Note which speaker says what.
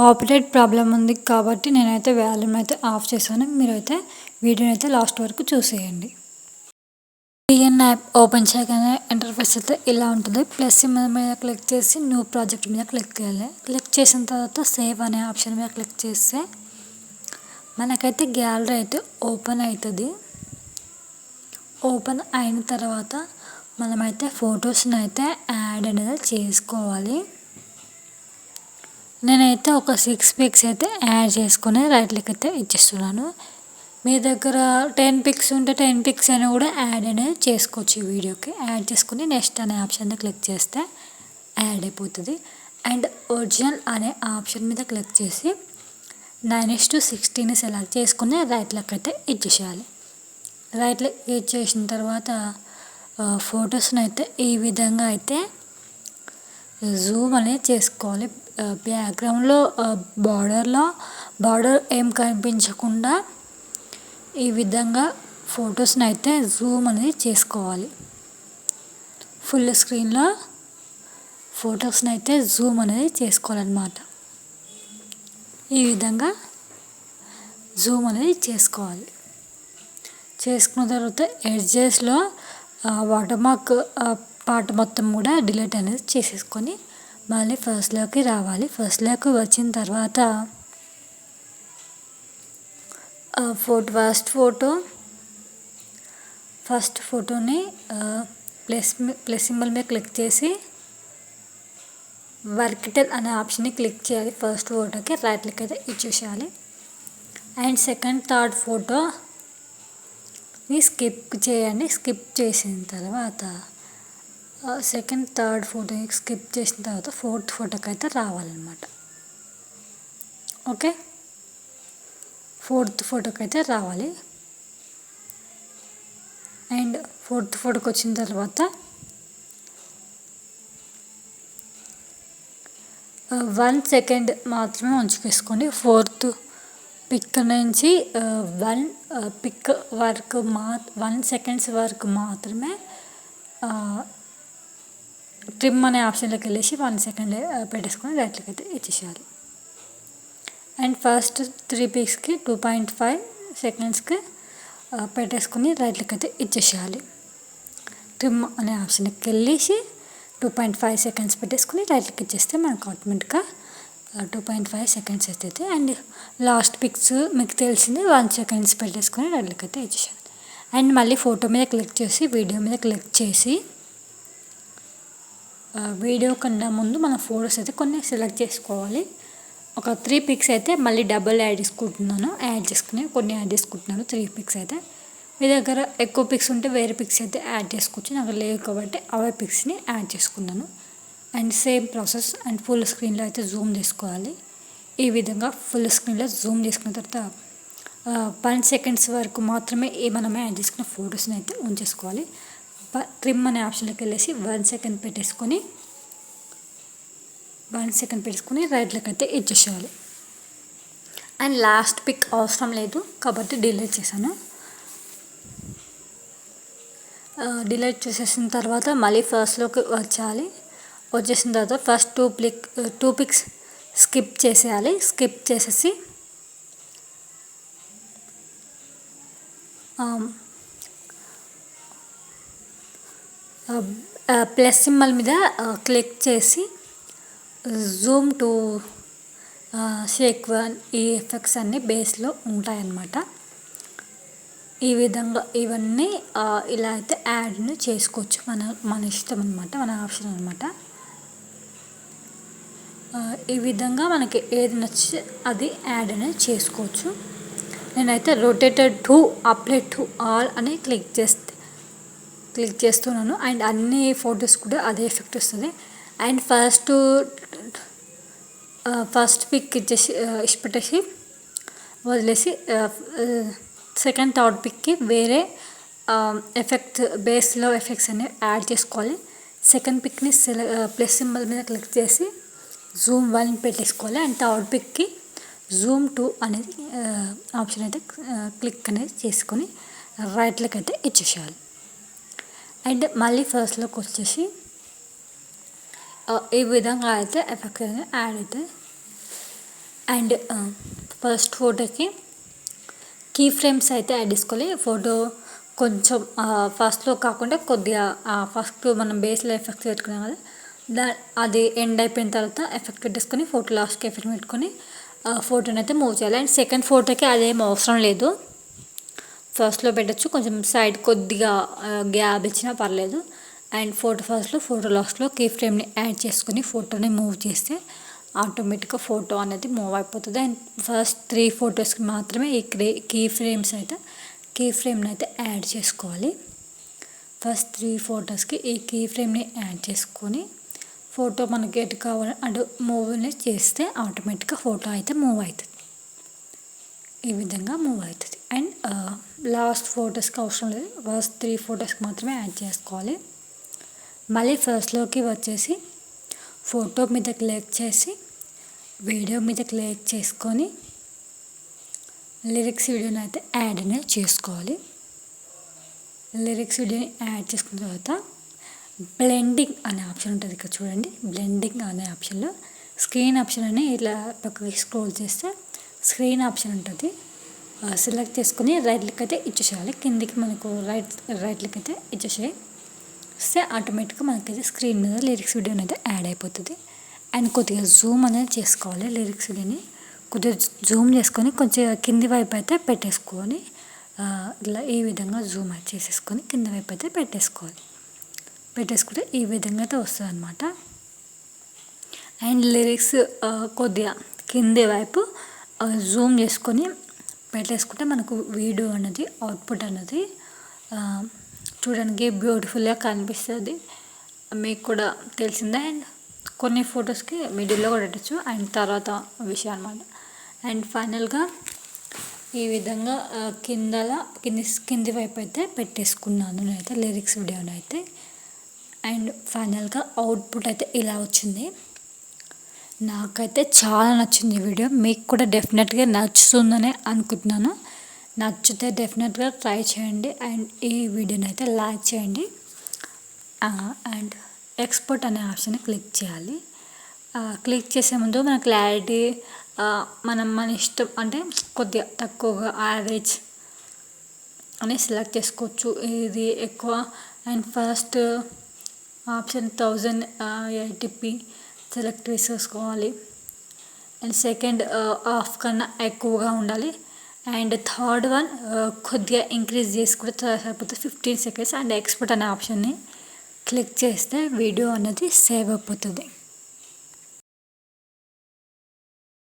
Speaker 1: Copyright problem ఉంది కాబట్టి నేనైతే వాల్యూమ్ అయితే ఆఫ్ చేశాను. మీరైతే వీడియోని అయితే లాస్ట్ వరకు చూసేయండి. పిఎన్ యాప్ ఓపెన్ చేయగానే ఇంటర్ఫేస్ అయితే ఇలా ఉంటుంది. ప్లస్ సింబల్ మీద క్లిక్ చేసి న్యూ ప్రాజెక్ట్ మీద క్లిక్ చేయాలి. క్లిక్ చేసిన తర్వాత సేవ్ అనే ఆప్షన్ మీద క్లిక్ చేస్తే మనకైతే గ్యాలరీ అయితే ఓపెన్ అవుతుంది. ఓపెన్ అయిన తర్వాత మనమైతే ఫొటోస్ని అయితే యాడ్ అనేది చేసుకోవాలి. నేనైతే ఒక 6 పిక్స్ అయితే యాడ్ చేసుకుని రైట్లకి అయితే ఇచ్చేస్తున్నాను. మీ దగ్గర 10 పిక్స్ ఉంటే 10 పిక్స్ అయినా కూడా యాడ్ అనేది చేసుకోవచ్చు. ఈ వీడియోకి యాడ్ చేసుకుని నెక్స్ట్ అనే ఆప్షన్ క్లిక్ చేస్తే యాడ్ అయిపోతుంది. అండ్ ఒరిజినల్ అనే ఆప్షన్ మీద క్లిక్ చేసి 9:16 సెలెక్ట్ చేసుకుని రైట్లకి అయితే ఇచ్చేసేయాలి. రైట్లో ఇచ్చేసిన తర్వాత ఫొటోస్ని అయితే ఈ విధంగా అయితే జూమ్ అనేది చేసుకోవాలి. బ్యాక్గ్రౌండ్లో బార్డర్ ఏం కనిపించకుండా ఈ విధంగా ఫొటోస్ని అయితే జూమ్ అనేది చేసుకోవాలి. ఫుల్ స్క్రీన్లో ఫొటోస్ని అయితే జూమ్ అనేది చేసుకోవాలన్నమాట. ఈ విధంగా జూమ్ అనేది చేసుకోవాలి. చేసుకున్న తర్వాత ఎడ్జెస్లో వాటర్ మార్క్ పార్ట్ మొత్తం కూడా డిలీట్ అనేది చేసేసుకొని మళ్ళీ ఫస్ట్లోకి రావాలి. ఫస్ట్లోకి వచ్చిన తర్వాత ఫస్ట్ ఫోటోని ప్లస్ సింబల్ మీద క్లిక్ చేసి వర్కిటల్ అనే ఆప్షన్ని క్లిక్ చేయాలి. ఫస్ట్ ఫోటోకి రైట్లకి అయితే ఇచ్చేసేయాలి. అండ్ సెకండ్ థర్డ్ ఫోటోని స్కిప్ చేయండి. స్కిప్ చేసిన తర్వాత సెకండ్ థర్డ్ ఫోటోని స్కిప్ చేసిన తర్వాత ఫోర్త్ ఫోటోకి అయితే రావాలన్నమాట. ఓకే, ఫోర్త్ ఫోటోకి అయితే రావాలి. అండ్ ఫోర్త్ ఫోటోకి వచ్చిన తర్వాత 1 సెకండ్ మాత్రమే ఉంచుకేసుకోండి. ఫోర్త్ పిక్ నుంచి 1 సెకండ్స్ వరకు మాత్రమే ట్రిమ్ అనే ఆప్షన్లోకి వెళ్ళేసి 1 సెకండ్ పెట్టేసుకొని రైట్లకి అయితే ఇచ్చేసేయాలి. అండ్ ఫస్ట్ 3 పిక్స్కి 2.5 సెకండ్స్కి పెట్టేసుకుని రైట్లకి అయితే ఇచ్చేసేయాలి. ట్రిమ్ అనే ఆప్షన్కి వెళ్ళేసి 2.5 సెకండ్స్ పెట్టేసుకుని రైట్లకి ఇచ్చేస్తే మనకు ఆటోమేటిక్గా 2.5 సెకండ్స్ అవుతుంది. అండ్ లాస్ట్ పిక్స్ మీకు తెలిసింది 1 సెకండ్స్ పెట్టేసుకొని రైట్లకి అయితే ఇచ్చేసేయాలి. అండ్ మళ్ళీ ఫోటో మీద క్లిక్ చేసి వీడియో మీద క్లిక్ చేసి వీడియో కన్నా ముందు మన ఫొటోస్ అయితే కొన్ని సెలెక్ట్ చేసుకోవాలి. ఒక 3 పిక్స్ అయితే మళ్ళీ డబుల్ యాడ్ చేసుకుంటున్నాను. కొన్ని యాడ్ చేసుకుంటున్నాను 3 పిక్స్ అయితే. మీ దగ్గర ఎక్కువ పిక్స్ ఉంటే వేరే పిక్స్ అయితే యాడ్ చేసుకోవచ్చు. నాకు లేవు కాబట్టి అవే పిక్స్ని యాడ్ చేసుకున్నాను. And same process and full స్క్రీన్లో అయితే జూమ్ చేసుకోవాలి. ఈ విధంగా ఫుల్ స్క్రీన్లో జూమ్ చేసుకున్న తర్వాత 1 సెకండ్స్ వరకు మాత్రమే మనం యాడ్ చేసుకున్న ఫొటోస్ని అయితే ఉంచేసుకోవాలి. ట్రిమ్ అనే ఆప్షన్లోకి వెళ్ళేసి 1 సెకండ్ పెట్టేసుకొని రైట్లోకి అయితే ఇచ్చేసేయాలి. అండ్ లాస్ట్ పిక్ అవసరం లేదు కాబట్టి డిలీట్ చేశాను. డిలీట్ చేసేసిన తర్వాత మళ్ళీ ఫస్ట్లోకి వచ్చేసిన తర్వాత ఫస్ట్ 2 పిక్స్ స్కిప్ చేసేయాలి. స్కిప్ చేసేసి ప్లస్ సింబల్ మీద క్లిక్ చేసి జూమ్ టు షేక్1 ఈ ఎఫెక్ట్స్ అన్నీ బేస్లో ఉంటాయన్నమాట. ఈ విధంగా ఇవన్నీ ఇలా అయితే యాడ్ని చేసుకోవచ్చు. మన ఇష్టం అనమాట, మన ఆప్షన్ అనమాట. ఈ విధంగా మనకి ఏది నచ్చితే అది యాడ్ అనేది చేసుకోవచ్చు. నేనైతే rotated to apply to all అని క్లిక్ చేస్తున్నాను. అండ్ అన్ని ఫొటోస్ కూడా అదే ఎఫెక్ట్ వస్తుంది. అండ్ ఫస్ట్ పిక్ ఇచ్చిపెట్టేసి వదిలేసి సెకండ్ థర్డ్ పిక్కి వేరే ఎఫెక్ట్ బేస్లో ఎఫెక్ట్స్ అనేవి యాడ్ చేసుకోవాలి. సెకండ్ పిక్ని ప్లస్ సింబల్ మీద క్లిక్ చేసి జూమ్ 1 పెట్టేసుకోవాలి. అండ్ థర్డ్ పిక్కి జూమ్ 2 అనేది ఆప్షన్ అయితే క్లిక్ అనేది చేసుకొని రైట్లకి అయితే ఇచ్చేసేయాలి. అండ్ మళ్ళీ ఫస్ట్లోకి వచ్చేసి ఈ విధంగా అయితే ఎఫెక్ట్ అనేది యాడ్ అవుతుంది. అండ్ ఫస్ట్ ఫోటోకి కీ ఫ్రేమ్స్ అయితే యాడ్ చేసుకోవాలి. ఫోటో కొంచెం ఫస్ట్లో కాకుండా కొద్దిగా ఫస్ట్ మనం బేస్లో ఎఫెక్ట్స్ పెట్టుకున్నాం కదా, అది ఎండ్ అయిపోయిన తర్వాత ఎఫెక్ట్ పెట్టేసుకొని ఫోటో లాస్ట్కి ఎఫెక్ట్ పెట్టుకొని ఫోటోని అయితే మూవ్ చేయాలి. అండ్ సెకండ్ ఫోటోకి అదేం అవసరం లేదు, ఫస్ట్లో పెట్టచ్చు, కొంచెం సైడ్ కొద్దిగా గ్యాప్ ఇచ్చినా పర్లేదు. అండ్ ఫోటో ఫస్ట్లో ఫోటో లాస్ట్లో కీ ఫ్రేమ్ని యాడ్ చేసుకొని ఫోటోని మూవ్ చేస్తే ఆటోమేటిక్గా ఫోటో అనేది మూవ్ అయిపోతుంది. అండ్ ఫస్ట్ 3 ఫొటోస్కి మాత్రమే ఈ కీ ఫ్రేమ్ని అయితే యాడ్ చేసుకోవాలి. ఫస్ట్ 3 ఫొటోస్కి ఈ కీ ఫ్రేమ్ని యాడ్ చేసుకొని ఫోటో మనకి ఎటు కావాలి అటు మూవ్ని చేస్తే ఆటోమేటిక్గా ఫోటో అయితే మూవ్ అవుతుంది. ఈ విధంగా మూవ్ అవుతుంది. అండ్ లాస్ట్ ఫొటోస్కి అవసరం లేదు, ఫస్ట్ 3 ఫొటోస్కి మాత్రమే యాడ్ చేసుకోవాలి. మళ్ళీ ఫస్ట్లోకి వచ్చేసి ఫోటో మీద క్లిక్ చేసి వీడియో మీద క్లిక్ చేసుకొని లిరిక్స్ వీడియోని అయితే యాడ్ అనేది చేసుకోవాలి. లిరిక్స్ వీడియోని యాడ్ చేసుకున్న తర్వాత బ్లెండింగ్ అనే ఆప్షన్ ఉంటుంది ఇక్కడ చూడండి. బ్లెండింగ్ అనే ఆప్షన్లో స్క్రీన్ ఆప్షన్ అని ఇట్లా పక్కకి స్క్రోల్ చేస్తే స్క్రీన్ ఆప్షన్ ఉంటుంది, సెలెక్ట్ చేసుకొని రైట్ క్లిక్ అయితే ఇచ్చేసేయాలి. కిందికి మనకు రైట్ క్లిక్ అయితే ఇచ్చేస్తే ఆటోమేటిక్గా మనకైతే స్క్రీన్ మీద లిరిక్స్ వీడియోని అయితే యాడ్ అయిపోతుంది. అండ్ కొద్దిగా జూమ్ అనేది చేసుకోవాలి. లిరిక్స్ వీడియోని కొద్దిగా జూమ్ చేసుకొని కొంచెం కింది వైపు అయితే పెట్టేసుకొని ఇలా ఈ విధంగా జూమ్ అయితే చేసేసుకొని కింద వైపు అయితే పెట్టేసుకుంటే ఈ విధంగా అయితే వస్తుంది అనమాట. అండ్ లిరిక్స్ కొద్దిగా కింది వైపు జూమ్ చేసుకొని పెట్టేసుకుంటే మనకు వీడియో అనేది అవుట్పుట్ అనేది చూడడానికి బ్యూటిఫుల్గా కనిపిస్తుంది, మీకు కూడా తెలిసిందే. అండ్ కొన్ని ఫొటోస్కి మిడిల్లో కూడా పెట్టచ్చు అండ్ తర్వాత విషయం అనమాట. అండ్ ఫైనల్గా ఈ విధంగా కింది వైపు అయితే పెట్టేసుకున్నాను నేనైతే లిరిక్స్ వీడియోని అయితే. అండ్ ఫైనల్గా అవుట్పుట్ అయితే ఇలా వచ్చింది. నాకైతే చాలా నచ్చింది ఈ వీడియో, మీకు కూడా డెఫినెట్గా నచ్చుతుందని అనుకుంటున్నాను. నచ్చితే డెఫినెట్గా ట్రై చేయండి అండ్ ఈ వీడియోని అయితే లైక్ చేయండి. అండ్ ఎక్స్పోర్ట్ అనే ఆప్షన్ క్లిక్ చేయాలి. క్లిక్ చేసే ముందు మన క్లారిటీ మన ఇష్టం, అంటే కొద్దిగా తక్కువగా యావరేజ్ అని సెలెక్ట్ చేసుకోవచ్చు, ఇది ఎక్కువ. And first option 1080p select చేసుకోవాలి. అండ్ సెకండ్ హాఫ్ కన్నా ఎక్కువగా ఉండాలి. అండ్ థర్డ్ వన్ కొద్దిగా ఇంక్రీజ్ చేసుకుంటే సరిపోతుంది 15 సెకండ్స్. అండ్ ఎక్స్పోర్ట్ అనే ఆప్షన్ని క్లిక్ చేస్తే వీడియో అనేది సేవ్ అయిపోతుంది.